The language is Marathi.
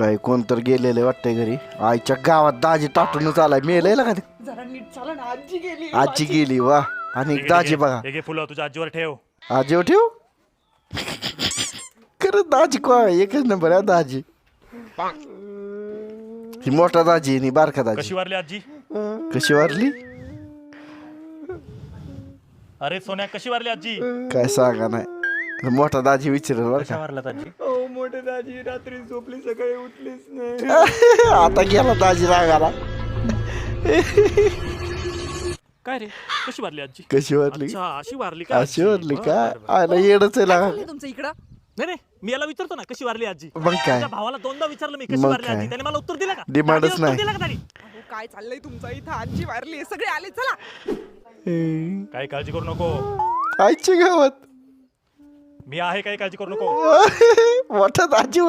बाई कोण तर गेलेले वाटतंय घरी. आईच्या गावात दाजी टाटूनच आलाय. मेलय का ते? जरा नीट चाला ना, आजी गेली. आजी गेली वा. आणि दाजी बघा. हे घे फुलं तुझ्या आजीवर ठेव. आजीवर ठेव. खरंच दाजी को एकच नंबर आहे दाजी. ही मोठा दाजी आणि बारका दाजी. कशी वारली आजी? कशी वारली? अरे सोन्या कशी वारली आजी? काय सांगा नाही. मोठा दाजी विचारेल बरं कशा का. वारल्यात आजी? हो मोठे दाजी रात्री झोपली, सकाळी उठलीच नाही. आता गेला दाजी रागाला. काय रे कशी वारली आजी? कशी वारली? अच्छा अशी वारली का? अशी वारली का? आयला येडच आहे लागा. तुमचं इकडं नाही नाही मी याला विचारतो ना कशी वारली आजी. मग काय? माझ्या भावाला दोनदा विचारलं मी कशी मग वारली आजी, काय? त्याने मला उत्तर दिलं का? डिमांडच उत्तर नाही. दिलं का त्याने? अहो, काय चाललंय तुमचं इथं? आजी वारली, सगळे आले, चला. काही काळजी करू नको. आईच्या गावात मी आहे, काही काळजी करू नको. मोठा दाजी